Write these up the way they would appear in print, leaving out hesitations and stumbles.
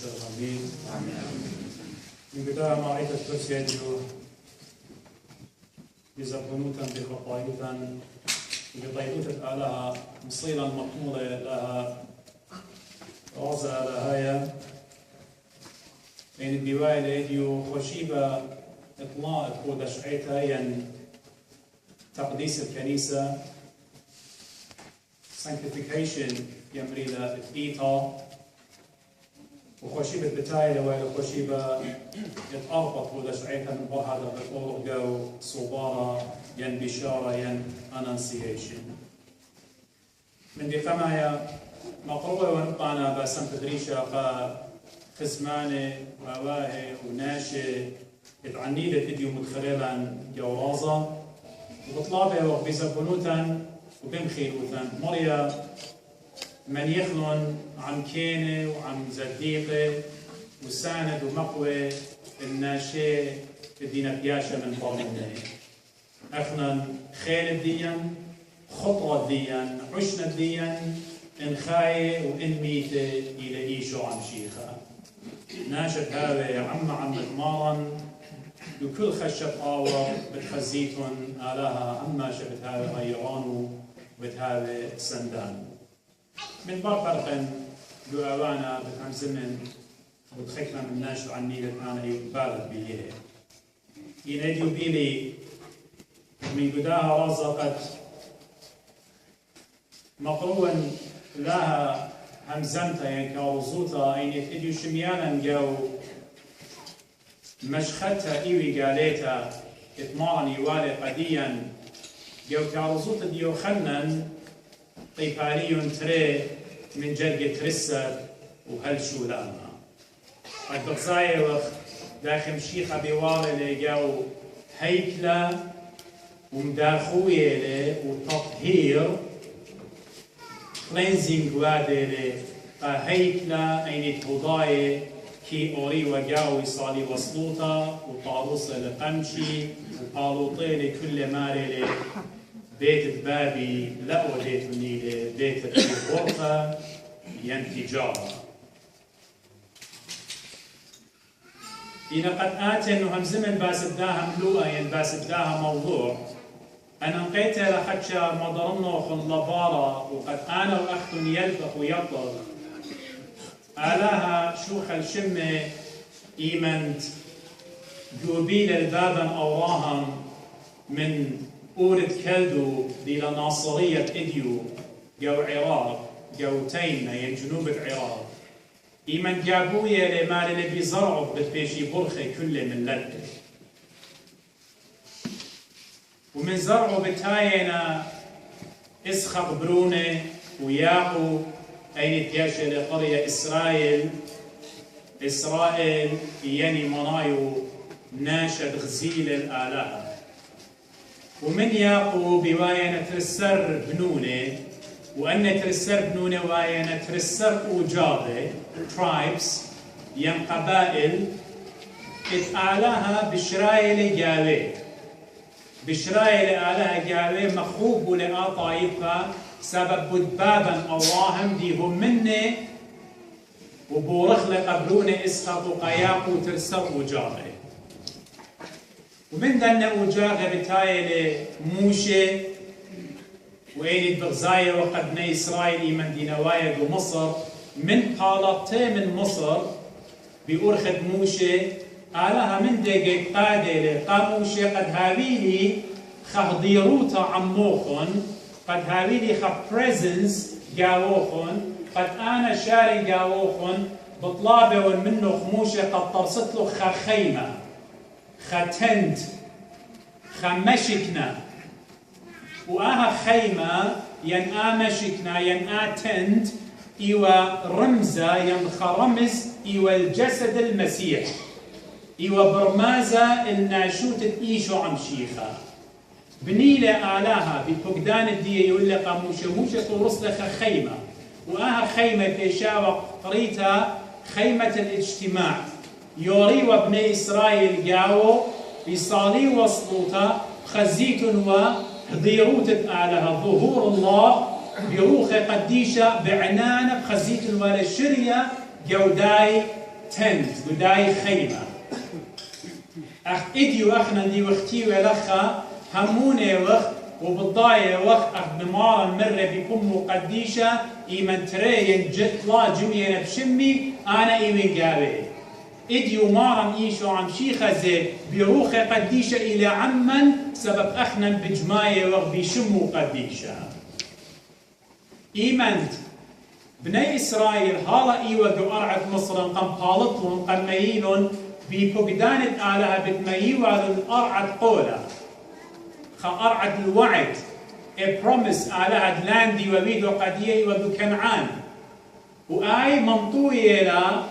Amin. Min بداية معرفة ترسيديو يزبنوتا بخطايوتا بطيبوتا لها مصيلا مقمولة لها رازة لها بين الدواء ليديو خشيبة إطلاق ودشعيتها ين تقديس الكنيسة sanctification يمري لإيطا وخشيبة بتايلة ولا خشيبة يتأربط ودشعيتها من بعضها بقول جو صبارة ين بشارة ين annunciation من دي قمايا مقروبة ونقانا بسم تدريشة خزمانة وواهي وناشي اتعنيدة تديو متخليلا جورازة وبطلابة وبيزبنوتا وبمخيلوتا مريا من يخلون عن كينة وعن زديقة وساند ومقوى الناشي الدينا بياشة من برمونه أخنا خيل الدين خطوة الدين عشنا الدين إن خاية وإن ميتة إلى إيشو عن شيخة ناشد هذا يا عم مارا وكل خشب آور بتخزيتون آلها عما شبت هذا غيرانو بتهذا سندان من باب فرقا دعوانا بتعم زمن وتخكنا من ناشد عن نيلة أنا يبالغ بيه يناديو بيلي من قداها رزقت مقروبا لها همزمتا يعني كارزوتا أين يتديو شميانا جو مشختها إيوي قاليتا إتمارن يوالي قديا جو كارزوتا ديو خنن قيفاريون تري من جرق ترسر وهل شو لأنا قد بغزايا وقت داخل شيخة بوالي لجو هيكلة ومداخوية وتطهير cleansing وادي هيكلة أين تضاي كي أوري وجاوي صالي وصلوطة وطاروس لقمشي وقالوطي لكل ماري بيت بابي لا وديتني لبيت الغرفة ينتجارة إذا قد آتي إنه همزمن باسداها ملوءة ين باسداها موضوع أنا نقيت لخدشة مضرنا خن لبارة وقد أنا وأخت يلبخ ويطل آلها شوخ الشمة إيمنت جوبيل البابا أوراهم من أورد كلدو دي لناصرية إديو جو عراق جو تيمة ين جنوب العراق إيمن جابوية لمال اللي بيزرعوا بتبيشي برخي كل من لده ومن زرعوا بتاينا إسخق برونة وياقو أين تياشي لقرية إسرائيل يعني منايو ناشد غزيل الآلهة ومن ياقو بواينا ترسر بنونة وأن ترسر بنونة واينا ترسر أوجابة tribes ين قبائل إتآلها بشرايل جاوي بشرايل آلهة جاوي مخوب لآ طائفة سبب بابا أوراهم ديهم مني وبورخ لقبرون إسخط وقياق وترسر وجاغة ومن دنا وجاغة بتايل موشة وإين بغزاية وقدنا إسرائيل من دينوايا ومصر من قالبتي من مصر بأرخد موشة آلها من دقيق قادلة قاموشة قد هاويلي خهضيروتا عموخن قد هاويلي خبريزنس جاوخن قد أنا شاري جاوخن بطلابة ومنه خموشة قد طرست له خخيمة ختند خمشكنا وآها خيمة ين آمشكنا ين آتند إيوا رمزة ين خرمز إيوا الجسد المسيح إيوا برمازة الناشوت إيشو عم شيخة بنيلة آلاها بفقدان الدية يقول لك موشة طورس لك خيمة وآها خيمة بيشاوة قريتها خيمة الاجتماع يوري وابن إسرائيل جاو بصالي وصلوتا خزيت وهضيروت آلها ظهور الله بروخ قديشة بعنانة بخزيت ولا شرية جوداي تنت قداي خيمة أخ إديو أخنا دي وقتي ولخا هموني وقت وبالضاية وقت أخ بمارا مرة بكم مقديشة إيمن ترين جت لا جمينا بشمي أنا إيمن قابي إديو مارا إيشو عم شيخة زي بروخة قديشة إلى عمن سبب أخنا بجماية وقت بشمو قديشة إيمنت بني إسرائيل هالا إيوة دو أرعت مصر قم قالطلون قم ميينون بفقدانة آلها بتمييوة الأرعت قولة أرعت الوعد a promise آلها دلاندي وبيدو قديه ودو كنعان وآي منطوية لا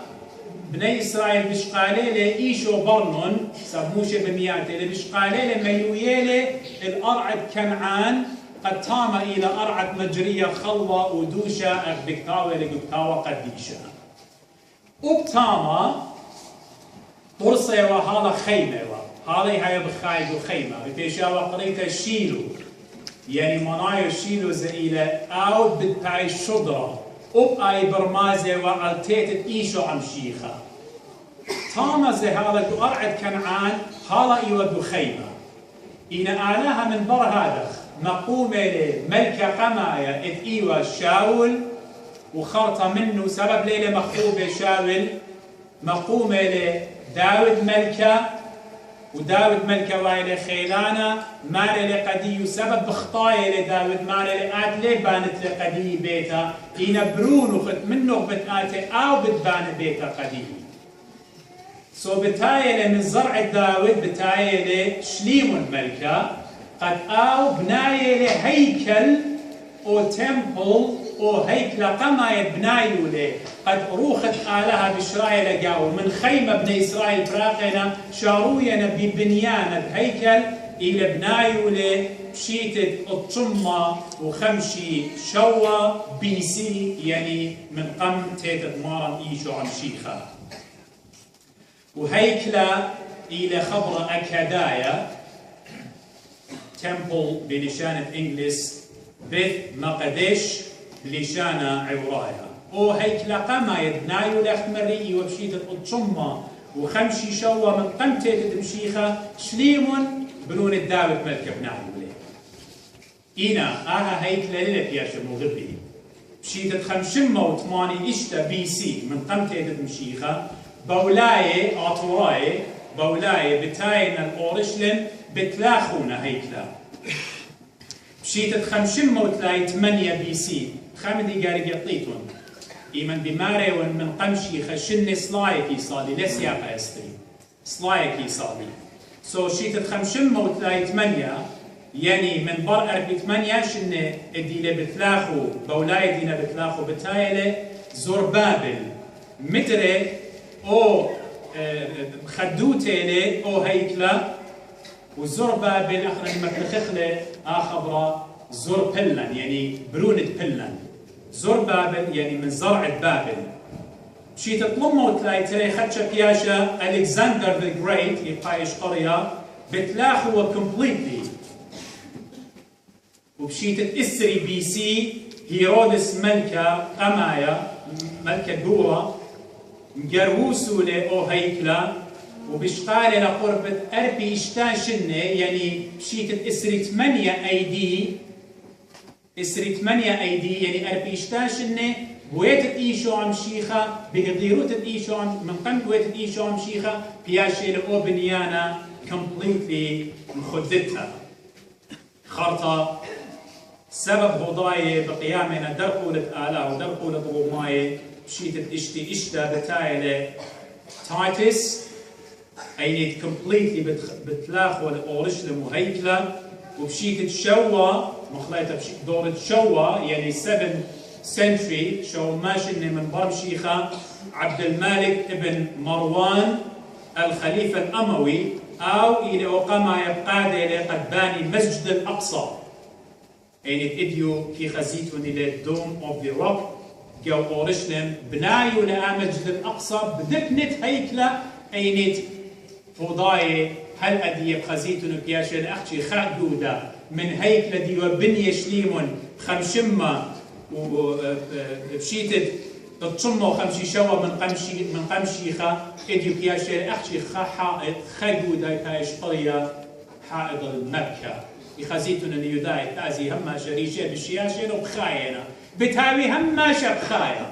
بني إسرائيل بشقاليلة إيشو برنون سبموشة بمياتي بشقاليلة ميويلة الأرعت كنعان قد تام إلى أرعت مجرية خلوة ودوشة بكتاوة لقبتاوة قديشة وبتاما طرصة وهذا خيمة هذا هي بخايد وخيمة بتشاوى قريتها شيلو يعني منايو شيلو زئيلة أو بتاعي الشضرة أي برمازة وعلتيت إيشو عم شيخة تاما زي هذا دو أرعد كنعان هذا إيوة خيمة إن آلها من بر هذا مقومة ملكة قماية إذ إيوة شاول وخرطة منه سبب ليلة مخوبة شاول مقومة لداود ملكة وداود ملكة وايلة خيلانة مالي لقدي سبب بخطاية لداود مالي لآت لي بانت لقدي بيتا إن برون وخت منه بتآتي أو بتبان بيتا قدي بتاية من زرع داود بتاية شليم الملكة قد أو بناية لهيكل أو تمبل أو هيكل قما يبنايو له قد روخت آلها بإسرائيل جاو من خيمة بني إسرائيل براقنا شاروينا ببنيان هيكل إلى بنايو له بشيتة الطمة وخمشي شوا BC يعني من قم تيتت مارا إيشو عن شيخة وهيكلة إلى خبر أكادايا تمبل بلشانة إنجلس بيت مقدش بلشانة عورايا أو هيكلة قما يدنايو لأخمري وبشيت الطمة وخمشي شوا من قمتة مشيخة شليمون بنون الداود ملك بنايو ليه إنا آها هيكلة للك يا شمو غبي بشيت خمشمة وثماني إشتا BC من قمتة مشيخة بولاية عطوراية بولاية بتاينا الأورشلم بتلاخونا هيكلا بشيتة خمشمة وتلاي 8 BC خمدي قاري قطيتون إيمن بماري من قمشي خشني سلايكي صالي لسياقة يستري سلايكي صالي شيتة خمشمة وتلاي 8 يعني من بر 8 شنة دينا بتلاخو بولاية دينا بتلاخو بتايلة زربابل مدري أو خدوتة أو هيكلة وزربابل أخنا المتلخخلة آخبرة زربلن يعني برونة بلن زربابل يعني من زرع بابل شي تطلمه وتلاقي تلاقي خدشة بياشة ألكسندر ذا جريت يقايش قرية بتلاخوا كومبليتلي وبشي تتأسري BC هيرودس ملكة قمايا ملكة جورا مجروسو أو هيكلة وبشقالة لقربة أربي إشتان شنة يعني بشيت إسري 8 AD إسري 8 AD يعني أربي إشتان شنة بويت إيشو عم شيخة بقديروت إيشو عم من قم بويت إيشو عم شيخة بياشي لأو بنيانا completely مخدتها خرطة سبب هضاية بقيامنا درقولة آلاء ودرقولة روماية بشيت إشتا بتايلة تايتس أي completely بتلاخو لأورشلم وهيكلة وبشيت شوا مخليتها بشيت دورة شوا يعني 7 century شو ماشي من برمشيخة عبد الملك ابن مروان الخليفة الأموي أو إلى وقما يبقى قد باني المسجد الأقصى يعني إديو كي خزيتون إلى دوم أوف ذا روك جو أورشلم بنايو لأمسجد الأقصى بدبنت هيكلة أينت فضاي هل أدي بخزيتون بياشن أختي خادودة من هيكلة ديو بني شليمون خمشمة وبشيتت تشمو خمشي شوا من قمشيخة إديو كياشير أحشي حائط خلقو داي تايش قرية حائط المكة يخزيتون أن يداي تازي هما شريشة بشياشير وبخاينا بتاوي هماشة بخايا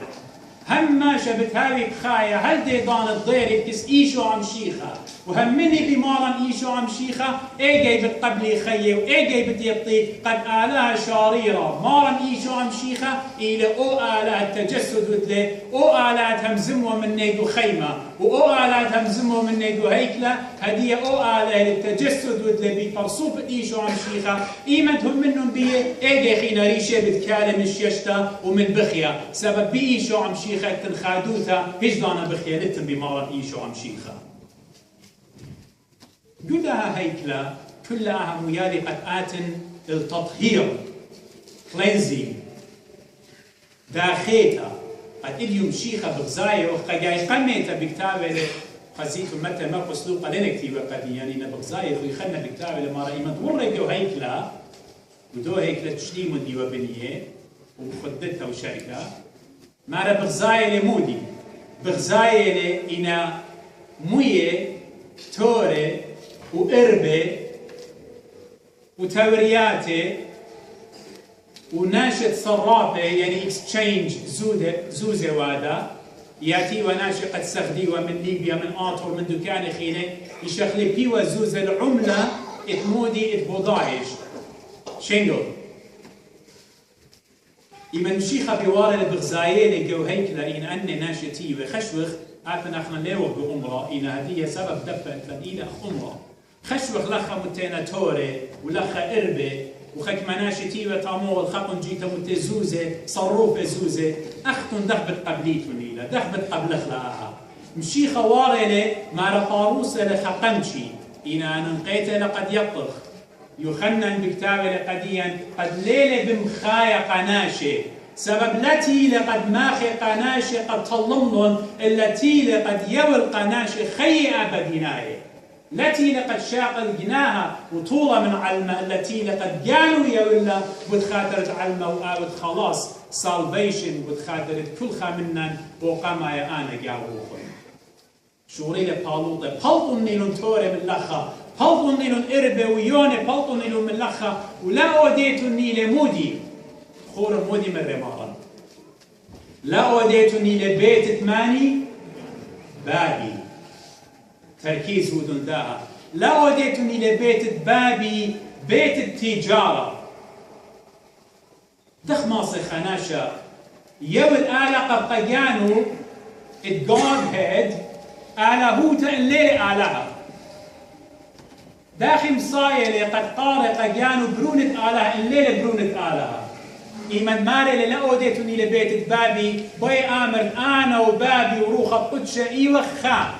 هماشة بتاوي بخايا هل دي دان الضير بكس إيشو عم شيخة وهمني بمارن إيشو عم شيخة إيجي بتقبلي خيي وإيجي بتيطي قد آلها شاريرة مارن إيشو عم شيخة إلى أو آلها التجسد وتلي أو آلها همزمو من نيدو خيمة وأو آلها همزمو من نيدو هيكلة هدية أو آلها للتجسد وتلي بفرصوب إيشو عم شيخة إيمتهم منهم بيه إيجي خينا ريشة بتكالم الشيشتا ومن بخيا سبب بإيشو عم شيخة تنخادوتا هجدانا بخيا لتن بمارن إيشو عم شيخة جدها هيكلة كلها ميالي قد آتن التطهير cleansing داخيتا قد إليوم شيخة بغزاية وخجاي قميتا بكتابة خزيتو متى ما قسلوقة لنا كتيبة قد يعني نبغزاية ويخلنا بكتابة لما رأيما توري دو هيكلة ودو هيكلة تشليم دي وبنية وخدتها وشركة ما بغزاية لمودي بغزاية لإنا موية توري وإربة وتورياتي وناشط صرافة يعني اكسشينج زوزة وادا ياتي وناشط قد سخديوة من ليبيا من آطر من دكان خينة يشخلي بيوة زوزة العملة اتمودي اتبوضايش شنو إمن شيخة بوارة بغزاية لقو هيكلا إن أني ناشطي وخشوخ عارفين احنا ليوه بأمرا إن هذه سبب دفع تلقينا أمرا خشوخ لخا متينا توري ولخا إربة وخك مناشتي وطامو الخقن جيتا متزوزة صروفة زوزة أختن دخبت قبليتو نيلا دخبت قبل خلاها مشي خواري مع رقاروسة لخقمشي إنا ننقيت لقد يطخ يخنن بكتابة لقديا قد ليلة بمخايا قناشة سبب التي لقد ماخي قناشة قد طلمن التي لقد يوي القناشة خي أبدناي التي لقد شاقل جناها وطولة من علمة التي لقد جانوا يولا بتخاطرت علمة وآود خلاص salvation بتخاطرت كل خامنن وقاما يا أنا جاووخن شوري لبالوطة بلطن نيلون توري من لخا بلطن نيلون إربة ويوني بلطن نيلون من لخا ولا أوديتو نيلة مودي خور مودي من رمارا لا أوديتني لبيت ثماني بابي تركيز ودون داها لا أوديتني لبيت بابي بيت التجارة دخماصي خناشة يو الآلة قد قيانو الجود هيد آلة هوتا الليلة آلها داخل مصايلة قد قارق قيانو برونة آلها الليلة برونة آلها إيمان ماري لا أوديتني لبيت بابي بوي آمر أنا وبابي وروخة قدشة إيوة خا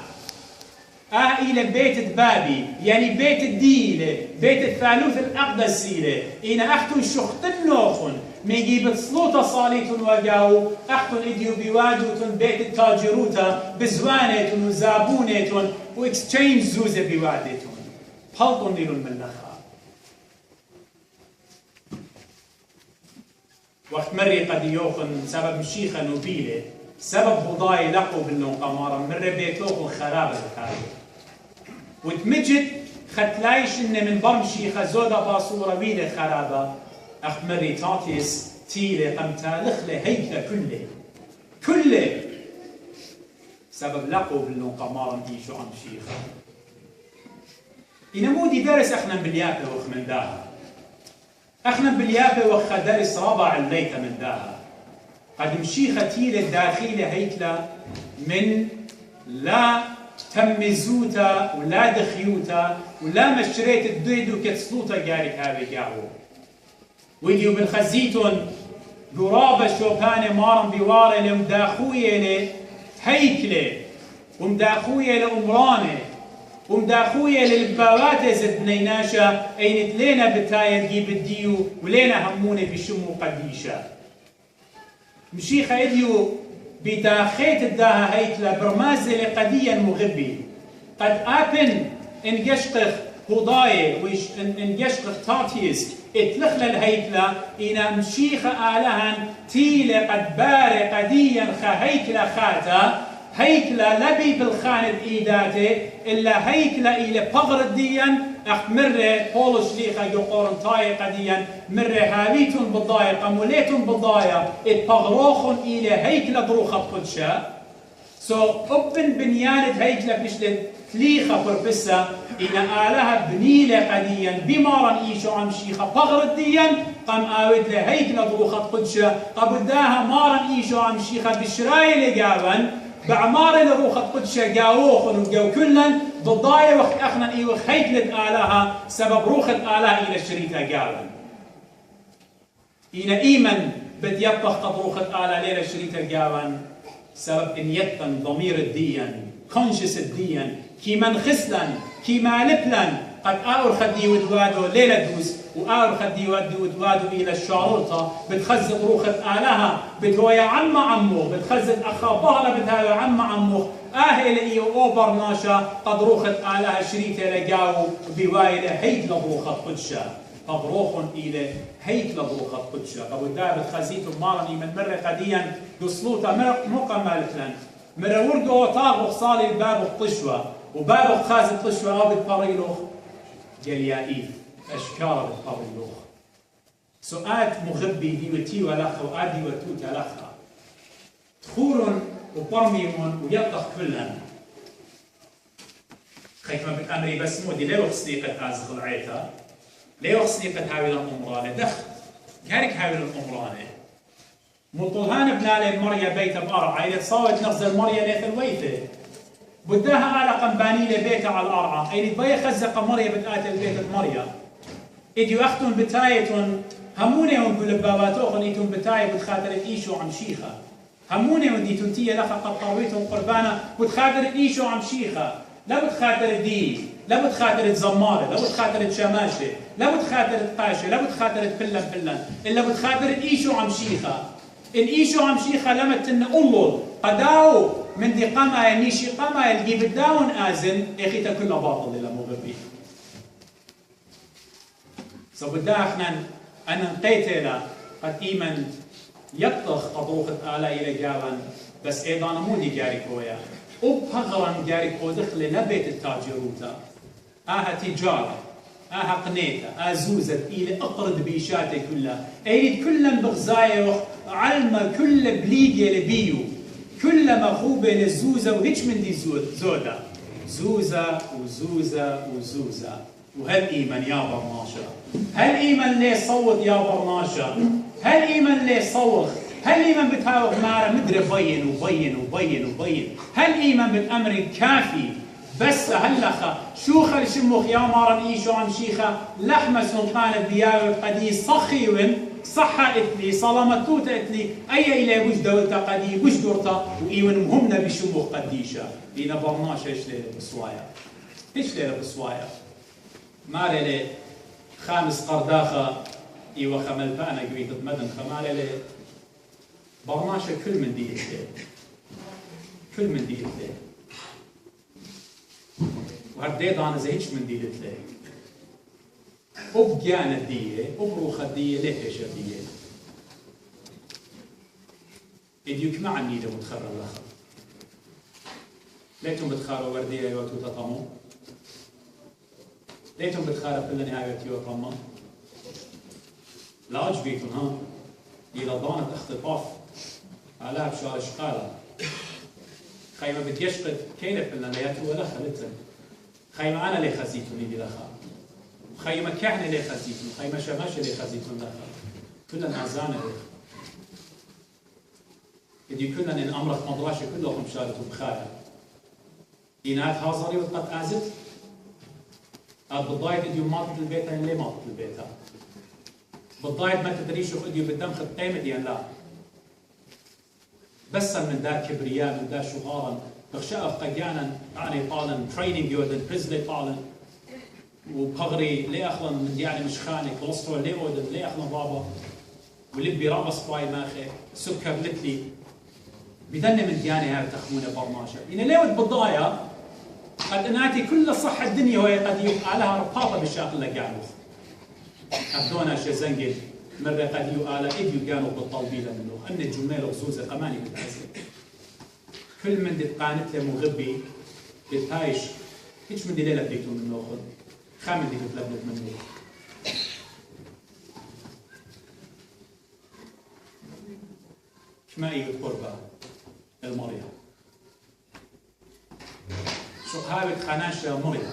إلى بيت بابي يعني بيت الديلة بيت الثالوث الأقدسيلة إن أختن شختن نوخن ميجيب صلوطة صاليتن وجاو أختن إديو بواجوتن بيت التاجروتا بزوانتن وزابونتن وإكسشينج زوزة بوادتن بلطن نيلون من لخا وقت مري قد يوخن سبب مشيخة نوبيلة سبب بضاي لقوا بالنو قمارا مرة بيتوخن خرابة الخارج وتمجد ختلايش إن من برمشيخة زودة باصورة بيلة خرابة أخ مري تاتيس تيلة قمتا لخلة هيكلة كله سبب لقوا بالنو قمارا إيشو عم شيخة إنا مودي درس أخنا باليابة وخ من داها أخنا باليابة وخ درس رابع الليتة من داها قد مشيخة تيلة داخلة هيكلة من لا تم زوتا ولا دخيوتا ولا مشريت الديدو كتسلوتا جارك هذا جاهو ويديو بالخزيتون قرابة شوبانة مارن بوارة لمداخوية لهيكلة ومداخوية لأمرانة ومداخوية للباوات زد نيناشا أين تلينا بتايا تجيب الديو ولينا همونة بشمو قديشة مشيخة إديو بداخيت الداها هيكلا برمازة لقديا مغبي قد آبن إن قشقخ هو ضايع ويش ان يشقق تاتيس اتلخل الهيكلة إن مشيخة آلهن تيلة قد باري قديا هيكلة خاتا هيكلة لبي بالخان إيداته إلا هيكلة إلى بغرد ديا أخ مرة بولش ليخا يقورن طاية قديا مرة هابيتون بالضاية قموليتون بالضاية اتبغروخن إلى هيكلة دروخة قدشة أبن بنيانة هيكلة بشلت تليخة بربسة إلى آلهة بنيلة قديا بمارن إيشو عم شيخة بغرد ديا قام آود لهيكلة دروخة قدشة قبداها مارن إيشو عم شيخة بشراي لقابن بعمار لروخة قدشة قاووخن وقاو كلن بالضاية وقت أخنا إيوخ هيكلة آلهة سبب روخة آلهة إلى الشريطة قابن إلى إيمن بديبخ قد روخة آلهة إلى الشريطة قابن سبب إن يتن ضمير الدين كونشس الدين كي من خسلن كي مالبلن قد آور خدي ودوادو ليلة دوس وآور خدي ودوادو إلى الشارلطة بتخزد روخة آلهة بدويا عم عمو بتخزد أخا بهرة بدها عم عمو آهل إيو أوبر ناشا قد روخة آلهة شريطة لقاو بوايلة هيت لبروخة قدشة قبروخن إلى هيت لبروخة قدشة قبو دار بتخزيتو مارني من مرة قديا قصلوطة موقع مالتلن مرة وردو طاغو خصالي الباب الطشوة وباب خازن الطشوة آبت باريلوخ جليائيف أشكار بالطابلوخ سؤال مغبي ديوتي ولخا وآدي وتوت لخا تخور وبرميمون ويطخ كلن خيك ما بالأمري بس مودي ليه صديقة أزغل عيتا ليه صديقة هاوي الأمرانة دخل كارك هاوي الأمرانة مطلهان بنالي مريا بيت بأرعى إذا تصاوت نغزل مريا ليث الويثة بداها على قنباني لبيتها على الأرعى أي بيا خزق مريا بتقاتل بيت مريا إديو أختون بتايتون همونيهم بلباباتوخن إيتون بتاي بتخاطر إيشو عم شيخة همونيهم ديتون تيا لخا قد طاويتهم قربانا بتخاطر إيشو عم شيخة لا بتخاطر دي لا بتخاطر زمارة لا بتخاطر شماشة لا بتخاطر قاشة لا بتخاطر فلن إلا بتخاطر إيشو عم شيخة إن إيشو عم شيخة لما تنقلوا قداو من دي قما نيشي قما الجي بداون آزن إخيتا كل باطل إلا مغبي سبداخنا أنا نقيتنا قد إيمن يطخ أضوخة آلا إلى جاوان بس أيضا مودي جاري كويا وبهغرا جاري كو دخل نبيت التاجروتا تجارة قنيتا زوزت إلى أقرد بيشاتي كلها أيد كلا بغزايا علمة كل بليجي لبيو كل مخوبة للزوزة وهيش من دي زودة زوزة وزوزة وزوزة وهل إيمن يا برناشا هل إيمن ليه صوت يا برناشا هل إيمن ليه صوخ هل إيمن بتهاوغ مارا مدري بين هل إيمن بالأمر الكافي بس هلخا شوخة لشموخ يا مارا إيشو عم شيخة لحمة سلطان الدياوي قدي صخيون صحة إتلي صلامتوت إتلي أي إلى وش دولتا قدي وش دورتا وإيون مهمنا بشموخ قديشة لينا برناشا إيش ليلة بصوايا مالي لي خامس قرداخة إيوة خملبانا قويت مدن خمالي لي برناشا كل من ديت لي وهرديد أنا زيش من ديت لي وبجانة دية وبروخة دية ليه شدية إديوك مع النيدة متخرر لخر ليتم بتخاروا وردية يوتو تطمو ليتم بتخاروا كل نهاية يوتو لا أجبيتم ها إلى ضانة اختطاف على بشار شقالة خيمة بتيشقد كيلف لنا لياتو ولا خلتن خيمة أنا لي خزيتوني دي لخا خيمة كحنة لي خزيتون خيمة شماشة لي خزيتون لخا كلنا عزانة لي إدي كلنا إن أمرك مضراشة كلهم شارتوا بخارة إنات هازري وقت آزت بالضايد إديو ماتت البيت ليه ماتت البيت بالضايد ما تدري شو إديو بالدم خد قيمة ديان لا بس من ذا كبرياء من ذا شغارا بخشاء قجانا يعني طالا تريننج يودن بريزلي طالا وبغري ليه أخلن من يعني مش خاني كولسترول ليه ودن ليه أخلن بابا ولبي رابس باي ماخي سكر لتلي بدنا من ديانة هاي تخمونة برماشة إن ليه ود بالضايا قد اناتي كل صح الدنيا وهي قد يقالها رباطه بالشاقل لقالوخ أبدونا شزنجل مرة قد يقال إديو كانوا بالطلبيلة منه أن الجمال وخصوصا قماني بالحسن كل من دقانت له مغبي بتايش هيش من دي ليلة بيكتو منه خد خامل دي بتلبلت منه كما إيه القربة المريض شو قهاوة خاناشة مريض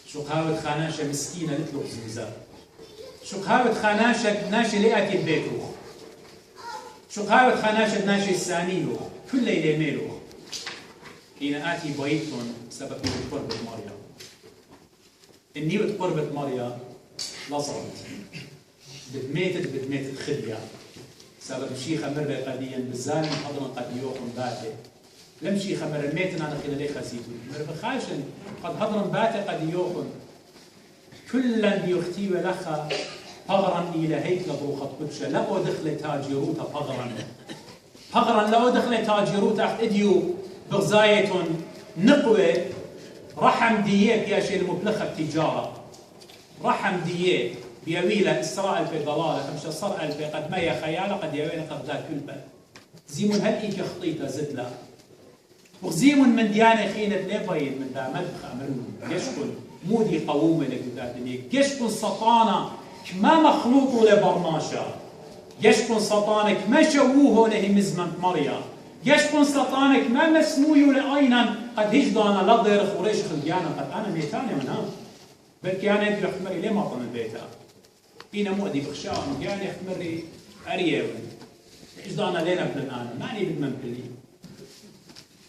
شو قهاوة خاناشة مسكينة لتلوح زوزة شو قهاوة خاناشة ناشي لقاتي ببيتوخ شو قهاوة خاناشة ناشي السانيلوخ كل ليلة ميلوخ هنا آتي بويتون سبب قربة مريم النيوة قربة مريم لصرت بتميتت خدية سبب شيخة مرة قديا بالزالم حضرا قد يوخن باتي لم شيخة مرة ميتن أنا خلالي خسيتو مرة بخاشن قد هضرا باتي قد يوخن كلا بيختي ولخا فغرا إلى هيكل بروخة قدشة لأو دخل تاجروتا فغرا لأو دخل تاجروتا تحت إديو بغزاية نقوة رحم ديك يا شيء المبلخة التجارة رحم ديك بيويلة إسراء في ضلالة خمسة صرع في قد ما يا خيالة قد يوين قد ذا كلبة زيمون هل إيك خطيطة زدلا وزيمون من ديانة خينة لبين من دا مدخ أمرون يشكل مودي قوومة لكتاتني يشكل سطانة ما مخلوط لبرماشة يشكل سطانك ما شووه له مزمن مريا يشكل سطانك ما مسموي لأينا قد هجدانا لضير خوريش خلقانا قد أنا ميتاني منها بلكي أنا يدي أخمري ليه ما طن البيتا إينا مؤدي بخشاء يعني أخمري أريوي هجدانا لينا بلن أنا ماني بدمن بلي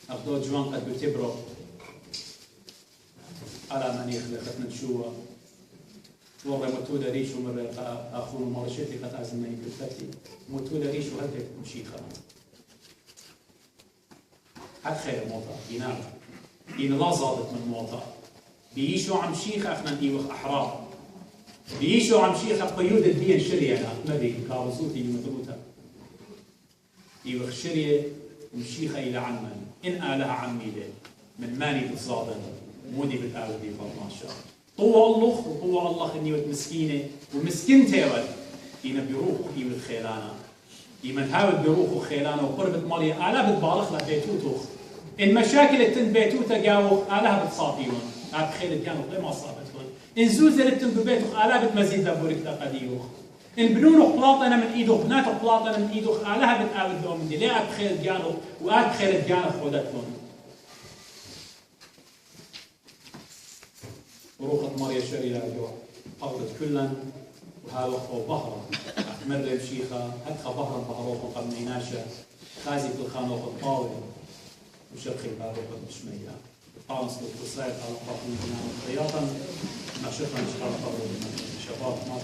أخدو جوان قد بتبرو على من يخلق نتشوى والله متولى ريش ومرة أخوه مرشتي قد أزمني بالفتي متولى ريش وهدك مشيخة حد خير موطا ينام إن لا زادت من موطا بيشو عم شيخ أخنا إيوخ أحرار بيشو عم شيخ قيود الدين شريعة مبي كارزوتي يمثلوتا إيوخ شريعة ومشيخة إلى عمان إن آلها عمي لي من ماني بالصادن مودي بالآودي فرماشا طوى الله وطوى الله إني مسكينة ومسكين تيرد إن بيروح إيوه الخيلانة إيمن هاود بيروح وخيلانة وقربت مالي آلها بتبارخ لها بيتوتوخ المشاكل اللي تن بيتوتا جاوخ آلها بتصافيون هاد خيل جانوخ ليه ما صابتون إن زوزة اللي تن ببيتوخ آلها بتمزيد لبورك تقديوخ إن بنونوخ بلاطنا من إيدوخ بناتوخ بلاطنا من إيدوخ آلها بتآود لهم دي ليه آد خيل جانوخ وآد خيل جانوخ خودتهم روخة ماريا شريعة جو قبضت كلا وهالوخة وبهرة مرة بشيخة هدخة بهرة بهروخة قبل ميناشة خازي في الخانوخة الطاوي وشرخي باروخة بشمية طانس بالقصائد على قبل من الخياطة ما شفنا نشتغل قبل من الشباب ما